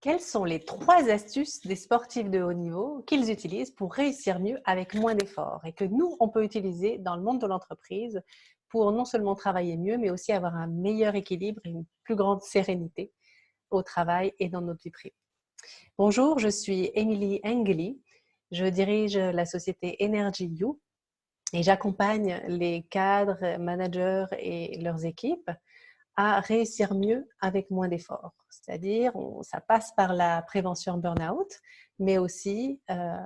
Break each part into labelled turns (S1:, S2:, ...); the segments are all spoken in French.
S1: Quelles sont les 3 astuces des sportifs de haut niveau qu'ils utilisent pour réussir mieux avec moins d'efforts et que nous, on peut utiliser dans le monde de l'entreprise pour non seulement travailler mieux, mais aussi avoir un meilleur équilibre et une plus grande sérénité au travail et dans notre vie privée. Bonjour, je suis Émilie Engeli. Je dirige la société Energy You et j'accompagne les cadres, managers et leurs équipes à réussir mieux avec moins d'efforts. C'est-à-dire, ça passe par la prévention burn-out, mais aussi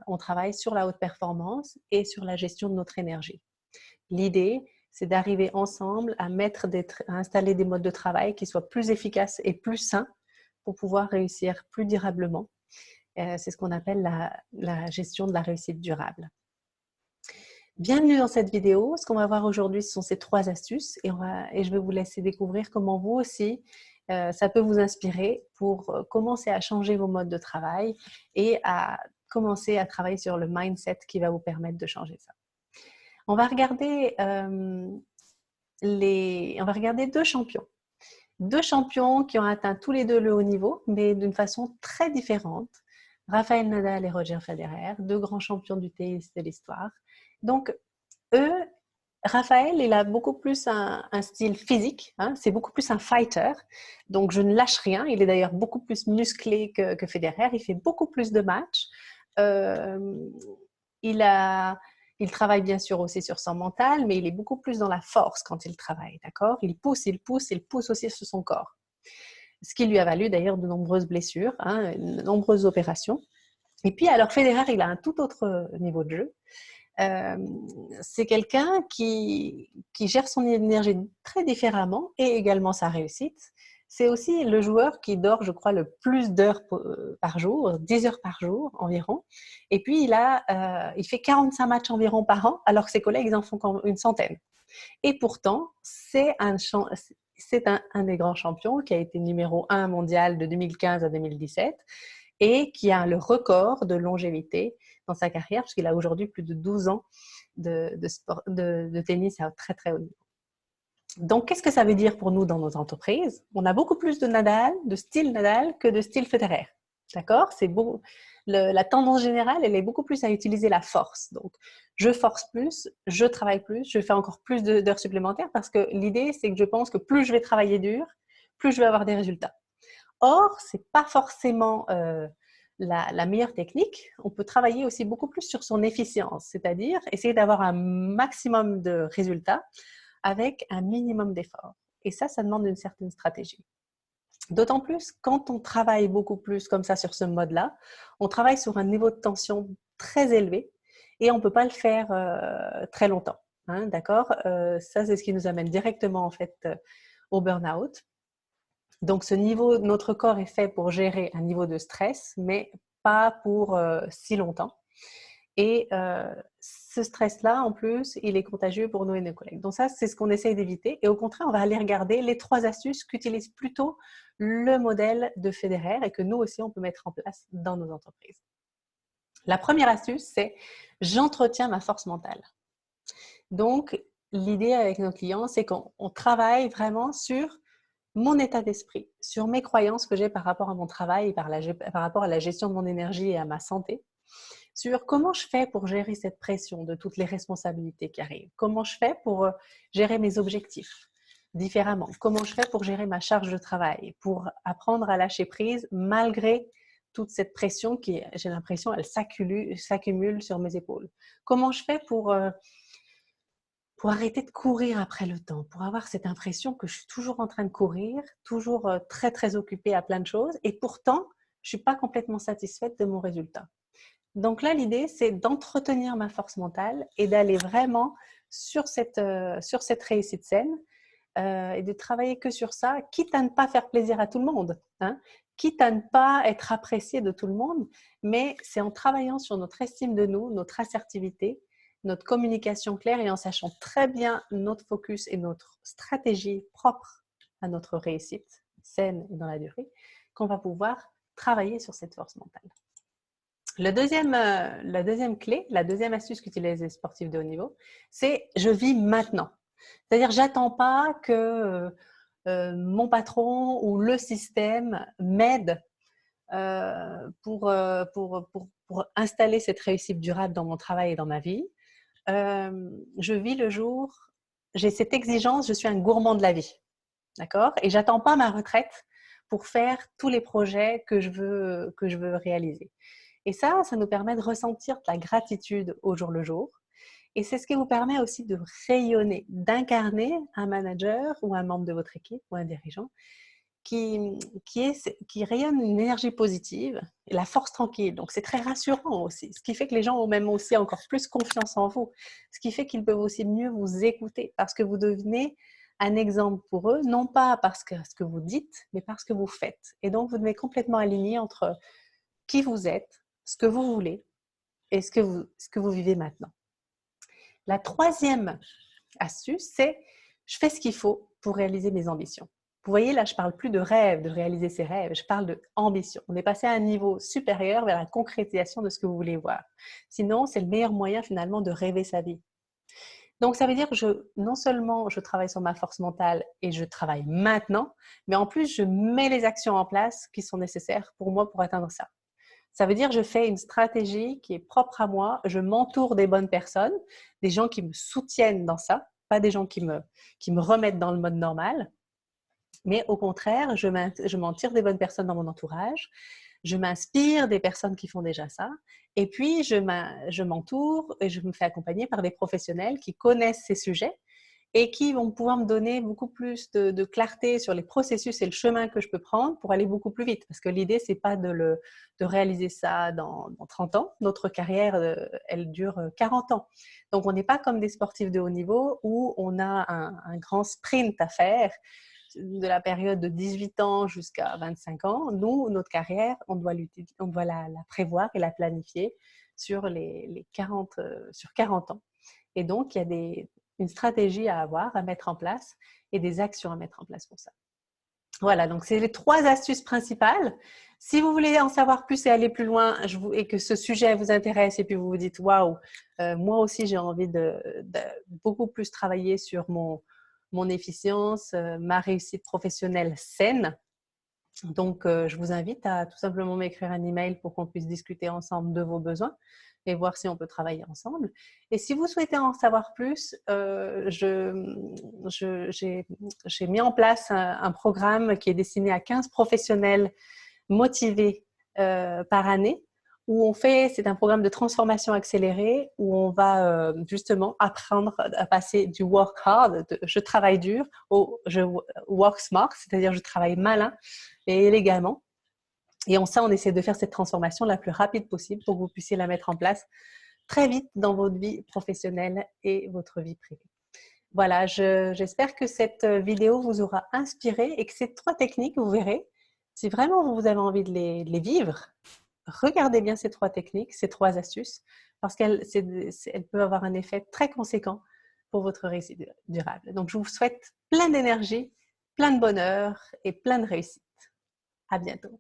S1: on travaille sur la haute performance et sur la gestion de notre énergie. L'idée, c'est d'arriver ensemble à installer des modes de travail qui soient plus efficaces et plus sains pour pouvoir réussir plus durablement. C'est ce qu'on appelle la gestion de la réussite durable. Bienvenue dans cette vidéo. Ce qu'on va voir aujourd'hui, ce sont ces 3 astuces et je vais vous laisser découvrir comment vous aussi, ça peut vous inspirer pour commencer à changer vos modes de travail et à commencer à travailler sur le mindset qui va vous permettre de changer ça. On va regarder 2 champions. 2 champions qui ont atteint tous les 2 le haut niveau, mais d'une façon très différente. Rafael Nadal et Roger Federer, 2 grands champions du tennis de l'histoire. Donc, Raphaël, il a beaucoup plus un style physique, hein, c'est beaucoup plus un fighter, donc je ne lâche rien. Il est d'ailleurs beaucoup plus musclé que Federer, il fait beaucoup plus de matchs. Il travaille bien sûr aussi sur son mental, mais il est beaucoup plus dans la force quand il travaille, d'accord ? Il pousse aussi sur son corps. Ce qui lui a valu d'ailleurs de nombreuses blessures, hein, de nombreuses opérations. Et puis alors Federer, il a un tout autre niveau de jeu. C'est quelqu'un qui gère son énergie très différemment et également sa réussite. C'est aussi le joueur qui dort, je crois, le plus d'heures par jour, 10 heures par jour environ. Et puis, il fait 45 matchs environ par an, alors que ses collègues en font une centaine. Et pourtant, c'est un des grands champions qui a été numéro 1 mondial de 2015 à 2017 et qui a le record de longévité dans sa carrière, puisqu'il a aujourd'hui plus de 12 ans de tennis à très très haut niveau. Donc, qu'est-ce que ça veut dire pour nous dans nos entreprises ? On a beaucoup plus de style Nadal que de style Federer. D'accord ? La tendance générale, elle est beaucoup plus à utiliser la force. Donc, je force plus, je travaille plus, je fais encore plus d'heures supplémentaires parce que l'idée, c'est que je pense que plus je vais travailler dur, plus je vais avoir des résultats. Or, ce n'est pas forcément la meilleure technique. On peut travailler aussi beaucoup plus sur son efficience, c'est-à-dire essayer d'avoir un maximum de résultats avec un minimum d'efforts. Et ça demande une certaine stratégie. D'autant plus quand on travaille beaucoup plus comme ça sur ce mode-là, on travaille sur un niveau de tension très élevé et on ne peut pas le faire très longtemps. Hein, d'accord ? Ça, c'est ce qui nous amène directement en fait au burn-out. Donc, notre corps est fait pour gérer un niveau de stress, mais pas pour si longtemps. Et ce stress-là, en plus, il est contagieux pour nous et nos collègues. Donc ça, c'est ce qu'on essaye d'éviter. Et au contraire, on va aller regarder les 3 astuces qu'utilise plutôt le modèle de Federer et que nous aussi, on peut mettre en place dans nos entreprises. La première astuce, c'est « j'entretiens ma force mentale ». Donc, l'idée avec nos clients, c'est qu'on travaille vraiment sur mon état d'esprit, sur mes croyances que j'ai par rapport à mon travail et par rapport à la gestion de mon énergie et à ma santé, sur comment je fais pour gérer cette pression de toutes les responsabilités qui arrivent, comment je fais pour gérer mes objectifs différemment, comment je fais pour gérer ma charge de travail, pour apprendre à lâcher prise malgré toute cette pression qui, j'ai l'impression, elle s'accumule sur mes épaules. Comment je fais pour arrêter de courir après le temps, pour avoir cette impression que je suis toujours en train de courir, toujours très, très occupée à plein de choses et pourtant, je ne suis pas complètement satisfaite de mon résultat. Donc là, l'idée, c'est d'entretenir ma force mentale et d'aller vraiment sur cette réussite saine et de travailler que sur ça, quitte à ne pas faire plaisir à tout le monde, hein, quitte à ne pas être apprécié de tout le monde, mais c'est en travaillant sur notre estime de nous, notre assertivité, notre communication claire et en sachant très bien notre focus et notre stratégie propre à notre réussite saine et dans la durée, qu'on va pouvoir travailler sur cette force mentale. La deuxième clé, la deuxième astuce qu'utilisent les sportifs de haut niveau, c'est « je vis maintenant ». C'est-à-dire, j'attends pas que mon patron ou le système m'aide pour installer cette réussite durable dans mon travail et dans ma vie. Je vis le jour, j'ai cette exigence, je suis un gourmand de la vie, d'accord? Et j'attends pas ma retraite pour faire tous les projets que je veux réaliser. Et ça nous permet de ressentir de la gratitude au jour le jour. Et c'est ce qui vous permet aussi de rayonner, d'incarner un manager ou un membre de votre équipe ou un dirigeant qui rayonne une énergie positive et la force tranquille. Donc, c'est très rassurant aussi, ce qui fait que les gens ont même aussi encore plus confiance en vous, ce qui fait qu'ils peuvent aussi mieux vous écouter parce que vous devenez un exemple pour eux, non pas parce que ce que vous dites, mais parce que vous faites. Et donc, vous devez complètement aligner entre qui vous êtes, ce que vous voulez et ce que vous vivez maintenant. La troisième astuce, c'est je fais ce qu'il faut pour réaliser mes ambitions. Vous voyez, là, je ne parle plus de rêve, de réaliser ses rêves, je parle d'ambition. On est passé à un niveau supérieur vers la concrétisation de ce que vous voulez voir. Sinon, c'est le meilleur moyen finalement de rêver sa vie. Donc, ça veut dire que non seulement je travaille sur ma force mentale et je travaille maintenant, mais en plus, je mets les actions en place qui sont nécessaires pour moi pour atteindre ça. Ça veut dire que je fais une stratégie qui est propre à moi, je m'entoure des bonnes personnes, des gens qui me soutiennent dans ça, pas des gens qui me remettent dans le mode normal, mais au contraire, je m'en tire des bonnes personnes dans mon entourage, je m'inspire des personnes qui font déjà ça, et puis je m'entoure et je me fais accompagner par des professionnels qui connaissent ces sujets et qui vont pouvoir me donner beaucoup plus de clarté sur les processus et le chemin que je peux prendre pour aller beaucoup plus vite. Parce que l'idée, ce n'est pas de réaliser ça dans 30 ans. Notre carrière, elle dure 40 ans. Donc, on n'est pas comme des sportifs de haut niveau où on a un grand sprint à faire de la période de 18 ans jusqu'à 25 ans. Nous, notre carrière, on doit la prévoir et la planifier sur sur 40 ans. Et donc, il y a une stratégie à avoir, à mettre en place et des actions à mettre en place pour ça. Voilà, donc c'est les 3 astuces principales. Si vous voulez en savoir plus et aller plus loin et que ce sujet vous intéresse et puis vous vous dites « Waouh, moi aussi j'ai envie de beaucoup plus travailler sur mon efficience, ma réussite professionnelle saine », donc, je vous invite à tout simplement m'écrire un email pour qu'on puisse discuter ensemble de vos besoins et voir si on peut travailler ensemble. Et si vous souhaitez en savoir plus, j'ai mis en place un programme qui est destiné à 15 professionnels motivés par année c'est un programme de transformation accélérée où on va justement apprendre à passer du work hard, je travaille dur, au je work smart, c'est-à-dire je travaille malin et élégamment. Et on essaie de faire cette transformation la plus rapide possible pour que vous puissiez la mettre en place très vite dans votre vie professionnelle et votre vie privée. Voilà, j'espère que cette vidéo vous aura inspiré et que ces 3 techniques, vous verrez, si vraiment vous avez envie de les vivre, regardez bien ces 3 techniques, ces 3 astuces, parce qu'elles peuvent avoir un effet très conséquent pour votre réussite durable. Donc, je vous souhaite plein d'énergie, plein de bonheur et plein de réussite. À bientôt.